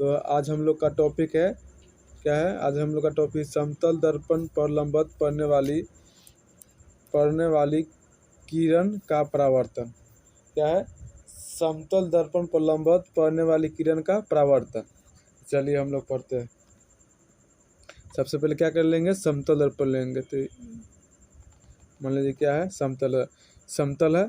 तो आज हम लोग का टॉपिक है, क्या है आज हम लोग का टॉपिक, समतल दर्पण पर लंबवत पड़ने वाली किरण का परावर्तन। क्या है? समतल दर्पण पर लंबवत पड़ने वाली किरण का परावर्तन। चलिए हम लोग पढ़ते हैं। सबसे पहले क्या कर लेंगे, समतल दर्पण लेंगे। तो मान लीजिए क्या है, समतल है,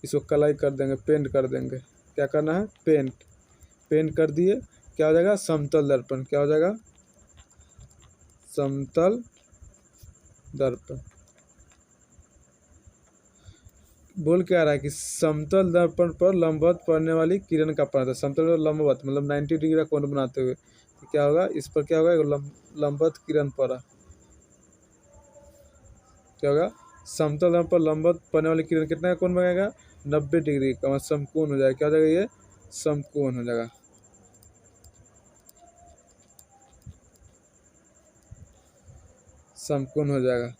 इसको कलाई कर देंगे, पेंट कर देंगे। क्या करना है, पेंट कर दिए, क्या हो जाएगा, समतल दर्पण। क्या हो जाएगा, समतल दर्पण। बोल क्या रहा है कि समतल दर्पण पर लंबवत पड़ने वाली किरण का परावर्तन। समतल और लंबवत मतलब 90 डिग्री का कोण बनाते हुए तो क्या होगा, इस पर क्या होगा, लंबवत किरण पड़ा। क्या होगा, समतल दर्पण पर लंबवत पड़ने वाली किरण कितना का कोण बनाएगा, 90 डिग्री का, मतलब समकोण हो जाएगा। क्या हो जाएगा, ये समकोण हो जाएगा। समकोण हो जाएगा।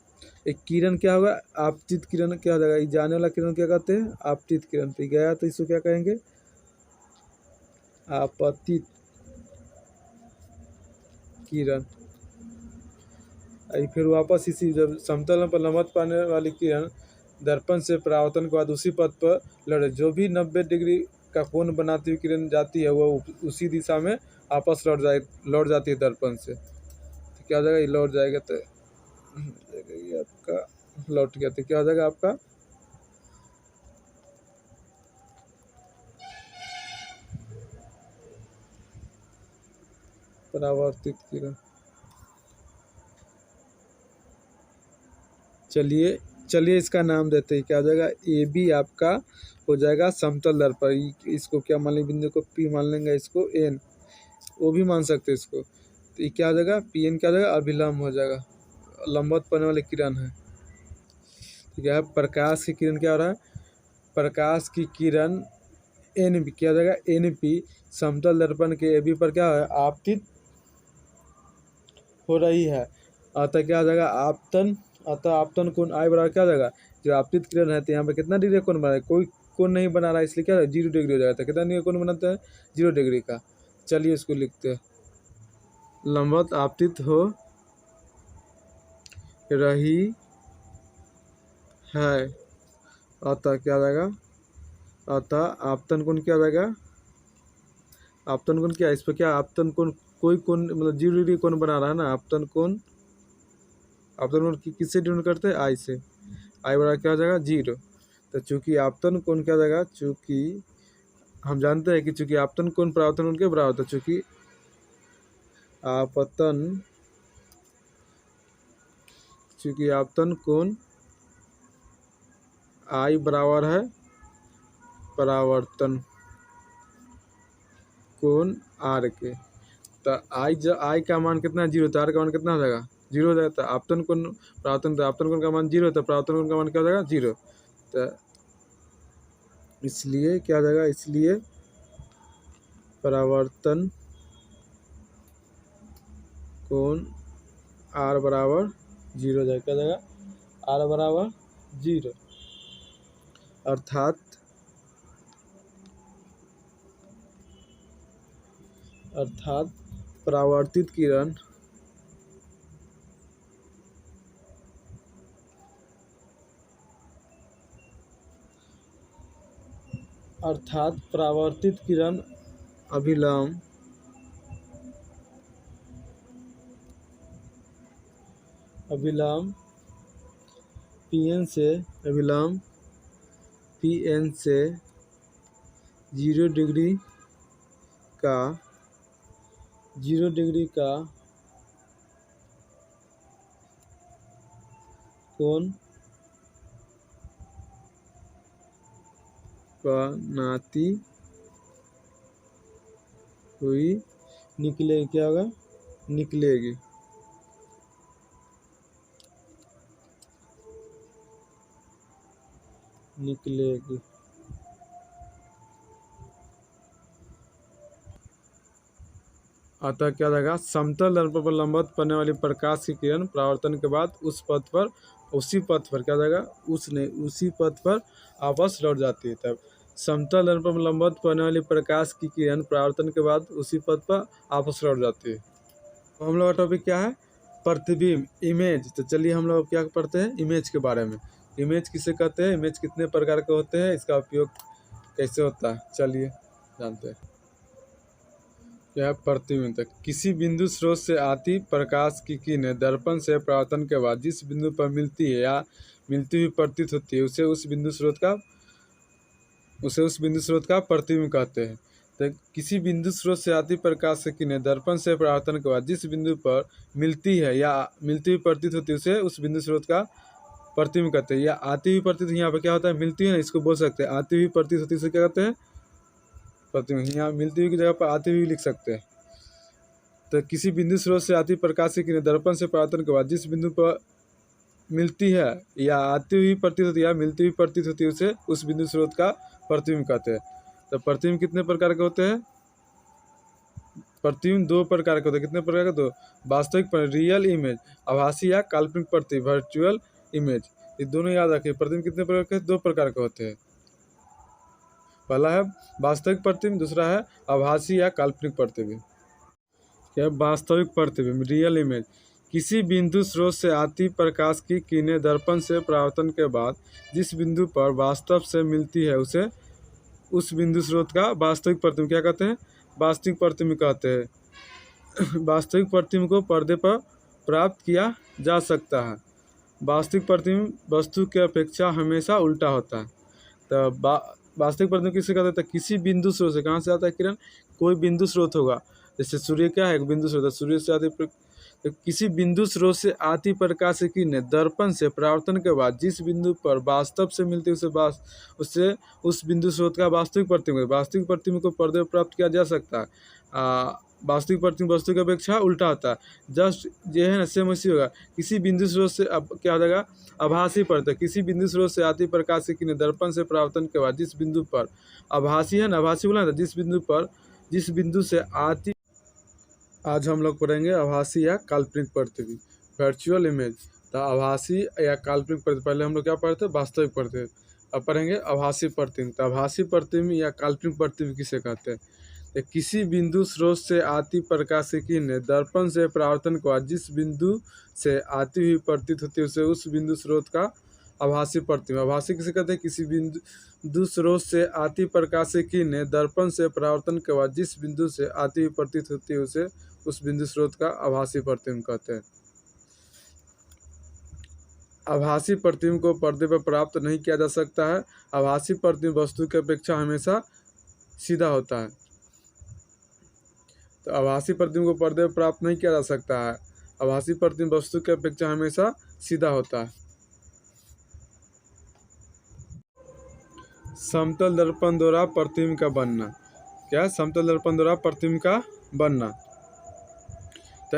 एक किरण क्या होगा, आपतित किरण क्या हो जाएगा, ये जाने वाला किरण क्या कहते हैं, आपतित किरण। तो गया तो इसको क्या कहेंगे, आपतित किरण। फिर वापस इसी, जब समतल पर लंबवत पाने वाली किरण दर्पण से परावर्तन के बाद उसी पथ पर लौटे, जो भी 90 डिग्री का कोण बनाती हुई किरण जाती है वो उसी दिशा में वापस लौट जाती है दर्पण से। तो क्या हो जाएगा, ये लौट जाएगा। तो ये आपका लौट गया, तो क्या हो जाएगा आपका परावर्तित किरण। चलिए इसका नाम देते हैं। क्या हो जाएगा, ए बी आपका हो जाएगा समतल दर्पण। इसको क्या मान लेंगे, बिंदु को पी मान लेंगे, इसको एन वो भी मान सकते हैं इसको। तो ये क्या हो जाएगा, पी एन क्या हो जाएगा, अभिलंब हो जाएगा, लंबवत पड़ने वाली किरण है। ठीक है, प्रकाश की किरण क्या हो रहा है, प्रकाश की किरण एन पी क्या हो जाएगा, एन पी समतल दर्पण के ए बी पर क्या है, आपतित हो रही है। अतः क्या हो जाएगा, आपतन कोण आई बराबर क्या हो जाएगा, जो आपतित किरण है तो यहाँ पे कितना डिग्री कोण बना है, कोई कोण नहीं बना रहा है, इसलिए क्या है 0 डिग्री हो जाएगा। तो कितना डिग्री कोण बनाता है, 0 डिग्री का। चलिए इसको लिखते हैं, लंबवत आपतित हो रही है, अतः क्या हो जाएगा, अतः आपतन कोण क्या हो जाएगा, आपतन कोण क्या है, इस पर क्या आपतन कोण, कोई कोण मतलब 0 डिग्री कोण बना रहा है ना, आपतन कोण किससे डिनोट करते हैं, आई से। आई बराबर क्या हो जाएगा, 0। तो चूंकि आपतन कोण क्या हो जाएगा, चूंकि हम जानते हैं कि चूंकि आपतन कोण परावर्तन कोण के बराबर, तो चूंकि आपतन कोण आई बराबर है परावर्तन कोण आर के। तो आई का मान कितना है, 0। तो आर का मान कितना हो जाएगा, 0 हो जाएगा। तो आपतन कोण परावर्तन, तो आपतन कोण का मान 0, तो परावर्तन कोण का मान क्या हो जाएगा, 0। तो इसलिए क्या हो जाएगा, इसलिए परावर्तन कोण आर बराबर 0 हो जाएगा। क्या हो जाएगा, आर बराबर 0। अर्थात परावर्तित किरण अभिलंब पीएन से 0 डिग्री का कोण बनाती हुई निकलेगी। क्या होगा, निकलेगी। अतः क्या रहेगा, समतल दर्पण पर लंबवत पड़ने वाली प्रकाश की किरण परावर्तन के बाद उसी पथ पर क्या रहेगा, उसी पथ पर वापस लौट जाती है। तब समतल दर्पण पर लंबवत पड़ने वाली प्रकाश की किरण परावर्तन के बाद उसी पथ पर आपस लौट जाती है। तो हम लोग का टॉपिक क्या है? प्रतिबिंब, इमेज। तो चलिए हम लोग क्या पढ़ते हैं? इमेज के बारे में। इमेज किसे कहते हैं? इमेज कितने प्रकार के होते हैं? इसका उपयोग कैसे होता है? चलिए जानते हैं। क्या है प्रतिबिंब? तक किसी बिंदु स्रोत से आती प्रकाश की किरणें दर्पण से परावर्तन के बाद जिस बिंदु पर मिलती है या मिलती हुई प्रतीत होती है उसे उस बिंदु स्रोत का प्रतिबिंब कहते हैं। तो किसी बिंदु स्रोत से आती प्रकाश की किरणें दर्पण से परावर्तन के बाद जिस बिंदु पर मिलती है या मिलती हुई प्रतीत होती है उसे उस बिंदु स्रोत का प्रतिबिंब कहते हैं। या आती हुई प्रतीत, यहाँ पर क्या होता है? मिलती है ना, इसको बोल सकते हैं आती हुई प्रतीत होती है, इसे क्या कहते हैं? प्रतिबिंब। यहाँ मिलती हुई की जगह पर आती हुई लिख सकते हैं। तो किसी बिंदु स्रोत से आती प्रकाश की किरणें दर्पण से परावर्तन के बाद जिस बिंदु पर मिलती है या आती हुई प्रतीत होती है या मिलती हुई प्रतीत होती है उसे उस बिंदु स्रोत का प्रतिबिंब कहते हैं। तो प्रतिबिंब कितने प्रकार के होते हैं? प्रतिबिंब दो प्रकार के होते हैं। कितने प्रकार के? दो। वास्तविक रियल इमेज, आभासी या काल्पनिक प्रतिबिंब, वर्चुअल इमेज। ये दोनों याद रखिए। प्रतिबिंब कितने प्रकार के? दो प्रकार के होते हैं। पहला है वास्तविक प्रतिबिंब, दूसरा है आभासी या काल्पनिक प्रतिबिंब। क्या? वास्तविक प्रतिबिंब, रियल इमेज। किसी बिंदु स्रोत से आती प्रकाश की किरणें दर्पण से परावर्तन के बाद जिस बिंदु पर वास्तव से मिलती है उसे उस बिंदु स्रोत का वास्तविक प्रतिबिंब क्या कहते हैं? वास्तविक प्रतिबिंब कहते हैं। वास्तविक प्रतिबिंब को पर्दे पर प्राप्त किया जा सकता है। वास्तविक प्रतिबिंब वस्तु की अपेक्षा हमेशा उल्टा होता है। तो वास्तविक प्रतिबिंब किसे कहते हैं? तो किसी बिंदु स्रोत से, कहाँ से आता है किरण? कोई बिंदु स्रोत होगा, जैसे सूर्य क्या है? एक बिंदु स्रोत है। सूर्य से आती तो किसी बिंदु स्रोत से आती प्रकाश की किरणें दर्पण से परावर्तन के बाद जिस बिंदु पर वास्तव से मिलती है उससे उस बिंदु स्रोत का वास्तविक प्रतिबिंब। वास्तविक प्रतिबिंब को पर्दे पर प्राप्त किया जा सकता है। वास्तविक प्रतिबिंब वस्तु की अपेक्षा उल्टा होता है। जस्ट ये है ना, सेम वैसी होगा। किसी बिंदु स्रोत से अब क्या हो जाएगा? आभासी प्रतिबिंब। किसी बिंदु स्रोत से आती प्रकाश की किरणें दर्पण से परावर्तन के बाद जिस बिंदु पर आभासी है ना, आभासी बोला था, जिस बिंदु से आती। आज हम लोग पढ़ेंगे आभासी या काल्पनिक प्रतिबिंब, वर्चुअल इमेज। तो आभासी या काल्पनिक प्रतिबिंब, पहले हम लोग क्या पढ़ते हैं? वास्तविक प्रतिबिंब। अब पढ़ेंगे आभासी प्रतिबिंब। तो आभासी प्रतिबिंब या काल्पनिक प्रतिबिंब किसे कहते हैं? तो किसी बिंदु स्रोत से आती प्रकाश की किरणें दर्पण से परावर्तन के बाद जिस बिंदु से आती हुई प्रतीत होती है उसे उस बिंदु स्रोत का आभासी प्रतिबिंब। आभासी किसे कहते हैं? किसी बिंदु स्रोत से आती प्रकाश की किरणें दर्पण से परावर्तन के बाद जिस बिंदु से आती हुई प्रतीत होती है उसे उस बिंदु स्रोत का आभासी प्रतिबिंब कहते हैं। आभासी प्रतिबिंब को पर्दे पर प्राप्त नहीं किया जा सकता है। आभासी प्रतिबिंब वस्तु की अपेक्षा हमेशा सीधा होता है। तो आभासी प्रतिबिंब को पर्दे पर प्राप्त नहीं किया जा सकता है। आभासी प्रतिबिंब वस्तु की अपेक्षा हमेशा सीधा होता है। समतल दर्पण द्वारा प्रतिबिंब का बनना। क्या? समतल दर्पण द्वारा प्रतिबिंब का बनना। तो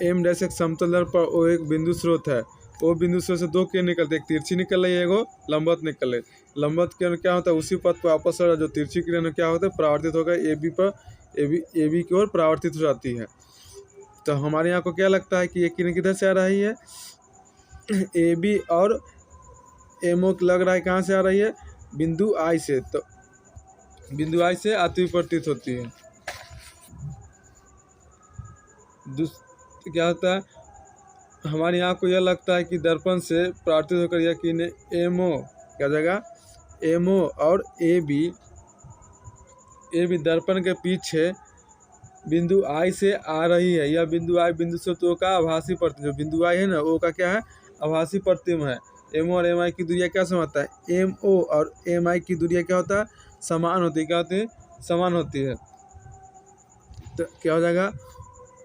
एम डैश एक समतल दर्पण वो एक बिंदु स्रोत है। वो बिंदु स्रोत से दो किरण निकलते, एक तिरछी निकल रही है, एगो लंबवत निकल रही। लंबवत किरण क्या होता है? उसी पथ पर वापस जो तिरछी किरण क्या होता है? परावर्तित होकर ए बी की ओर परावर्तित हो जाती है। तो हमारे यहाँ को क्या लगता है कि ये किरण किधर से आ रही है? ए बी और एमओ लग रहा है कहाँ से आ रही है? बिंदु आई से। तो बिंदु आई से आती हुई प्रतीत होती है। क्या होता है? हमारे यहाँ को यह लगता है कि दर्पण से परावर्तित होकर यह किरणें एमओ क्या जाएगा? एमओ और ए बी दर्पण के पीछे बिंदु आई से आ रही है। यह बिंदु आई बिंदु से तो का आभासी प्रतिबिंब, जो बिंदु आई है ना वो का क्या है? आभासी प्रतिबिंब है। एमओ और एम आई की दूरियाँ क्या समान होता है? एमओ और एम आई की दूरियाँ क्या होता है? समान होती है। क्या होती है? समान होती है। तो क्या हो जाएगा?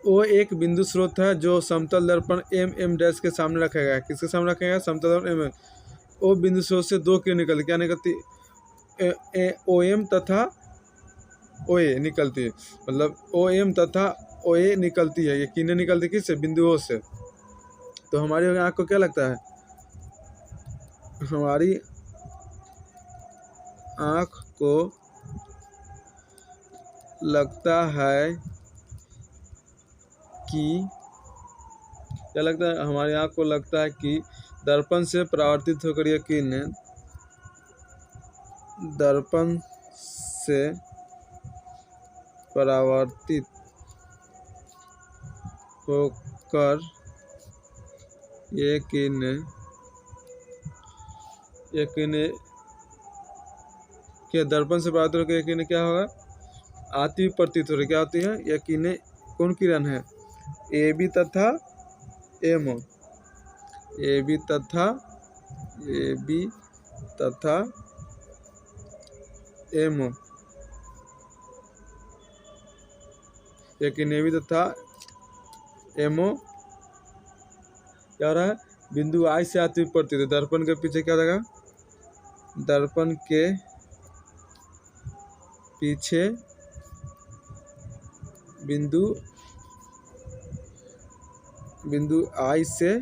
वो एक बिंदु स्रोत है जो समतल दर्पण एम डैश के सामने रखा गया है। किसके सामने रखा गया? समतल दर्पण एम। वो बिंदु स्रोत से दो किरण निकलती, क्या निकलती? ओ एम तथा ओ ए निकलती है। मतलब ओ एम तथा ओ ए निकलती है। ये किरणें निकलती किससे? बिंदुओं से। तो हमारी आँख को क्या लगता है? हमारी आँख को लगता है कि क्या लगता है? हमारी आँख को लगता है कि दर्पण से परावर्तित होकर यह किरणें दर्पण से परावर्तित होकर ये किरणें क्या दर्पण से परावर्तित होकर ये किरणें क्या होगा, आती हुई प्रतीत हो रही, क्या होती है, ये किरणें कौन किरण है, AB तथा MO, AB तथा MO, लेकिन AB तथा MO क्या हो रहा है, बिंदु I से आती हुई प्रतीत है। दर्पण के पीछे क्या रहेगा, दर्पण के पीछे बिंदु I से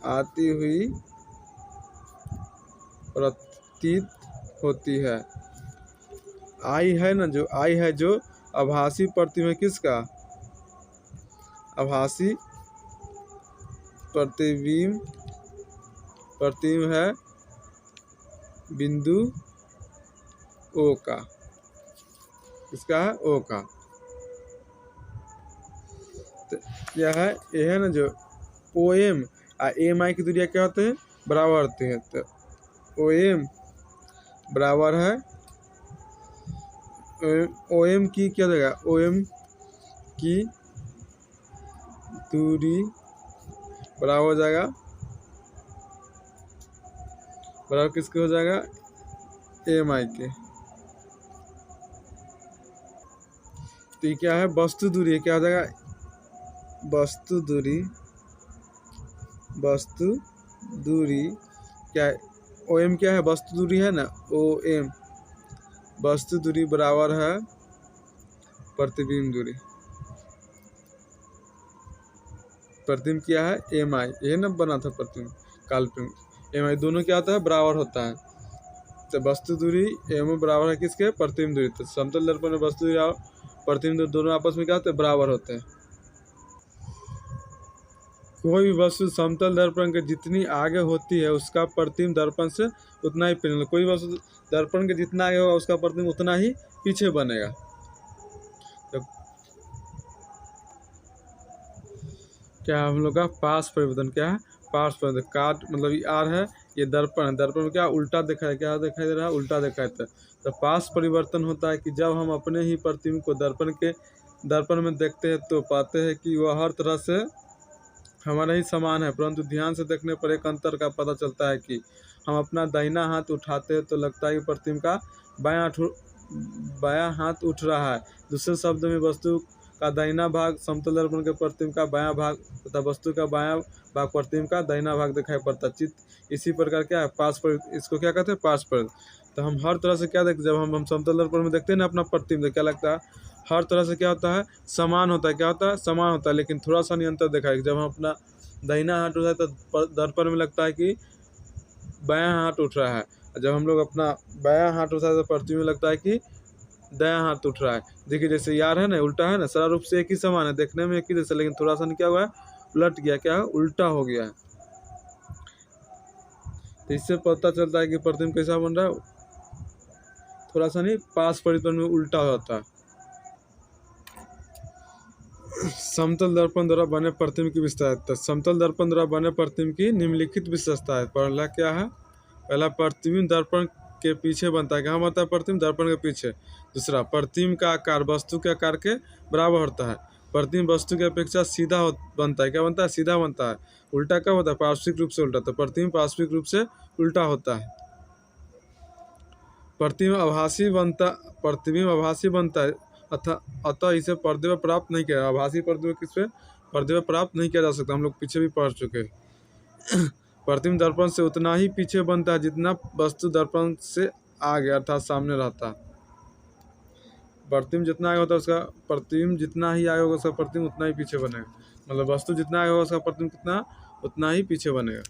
आती हुई प्रतीत होती है। I है ना, जो I है जो आभासी प्रतिबिंब है, किसका, आभासी प्रतिबिंब है बिंदु O का, किसका है, O का। तो यह है, यह है ना जो OM और MI की दूरियां क्या होते हैं, बराबर होती है। तो OM बराबर है, OM की क्या देगा, OM की दूरी बराबर हो जाएगा, बराबर किसके हो जाएगा, MI के। तो ये क्या है, वस्तु दूरी है, क्या हो जाएगा, वस्तु दूरी क्या है, OM क्या है, वस्तु दूरी है ना, OM वस्तु दूरी बराबर है प्रतिबिंब दूरी। प्रतिबिंब क्या है, MI, ये ना बना था प्रतिबिंब काल्पनिक, MI दोनों क्या होता है, बराबर होता है। तो वस्तु दूरी MO बराबर है किसके, प्रतिबिंब दूरी। तो समतल दर्पण में वस्तु दूरी और प्रतिबिंब दूरी दोनों आपस में क्या होते हैं, बराबर होते हैं। कोई भी वस्तु समतल दर्पण के जितनी आगे होती है उसका प्रतिबिंब दर्पण से उतना ही पीछे, कोई वस्तु दर्पण के जितना आगे होगा उसका प्रतिबिंब उतना ही पीछे बनेगा। तो क्या हम लोग का पार्श्व परिवर्तन, क्या है, पार्श्व परिवर्तन, काट मतलब ये R है, ये दर्पण है, दर्पण में क्या उल्टा दिखाई, क्या दिखाई दे रहा है, उल्टा दिखाई देता है। तो पार्श्व परिवर्तन होता है कि जब हम अपने ही प्रतिबिंब को दर्पण में देखते हैं तो पाते हैं कि वह हर तरह से हमारा ही समान है, परंतु ध्यान से देखने पर एक अंतर का पता चलता है कि हम अपना दाहिना हाथ उठाते हैं तो लगता है कि प्रतिबिंब का बायां हाथ उठ रहा है। दूसरे शब्द में वस्तु का दाहिना भाग समतल दर्पण के प्रतिबिंब का बायां भाग तथा वस्तु का बायां भाग प्रतिबिंब का दाहिना भाग दिखाई पड़ता है। इसी प्रकार क्या है, पार्श्व, इसको क्या कहते हैं, पार्श्व परिवर्तन। तो हम हर तरह से क्या देखते, जब हम समतल दर्पण में देखते हैं ना अपना प्रतिबिंब, तो क्या लगता है, हर तरह से क्या होता है, समान होता है, क्या होता है, समान होता है, लेकिन थोड़ा सा नहीं अंतर दिखाई। जब हम अपना दाहिना हाथ उठाए तो दर्पण में लगता है कि बायां हाथ उठ रहा है, जब हम लोग अपना बायां हाथ उठाए तो प्रतिबिंब में लगता है कि दायां हाथ उठ रहा है। देखिए जैसे यार है ना, उल्टा है ना, सारा रूप से एक ही समान है, देखने में एक ही जैसे, लेकिन थोड़ा सा क्या हुआ है, उलट गया, क्या है, उल्टा हो गया है। तो इससे पता चलता है कि प्रतिबिंब कैसा बन रहा है, थोड़ा सा नहीं, पार्श्व परिवर्तन में उल्टा होता है। समतल दर्पण द्वारा बने प्रतिबिंब की विशेषता, समतल दर्पण द्वारा बने प्रतिबिंब की निम्नलिखित विशेषता है। पहला क्या है, पहला प्रतिबिंब दर्पण के पीछे बनता है, कहाँ बनता है, प्रतिबिंब दर्पण के पीछे। दूसरा, प्रतिबिंब का आकार वस्तु के आकार के बराबर होता है। प्रतिबिंब वस्तु की अपेक्षा सीधा बनता है, क्या बनता है, सीधा बनता है। उल्टा कब होता है, पार्श्विक रूप से उल्टा, तो प्रतिबिंब पार्श्विक रूप से उल्टा होता है। प्रतिबिंब आभासी बनता है, अतः इसे पर्दे पर प्राप्त नहीं किया। आभासी प्रतिबिंब किस पे, पर्दे पर प्राप्त नहीं किया जा सकता, हम लोग पीछे भी पढ़ चुके हैं। प्रतिबिंब दर्पण से उतना ही पीछे बनता है जितना वस्तु दर्पण से आगे अर्थात सामने रहता है। प्रतिबिंब जितना आगे होता है उसका प्रतिबिंब जितना ही आगे होगा उसका प्रतिबिंब उतना ही पीछे बनेगा, मतलब वस्तु जितना आगे होगा उसका प्रतिबिंब कितना उतना ही पीछे बनेगा।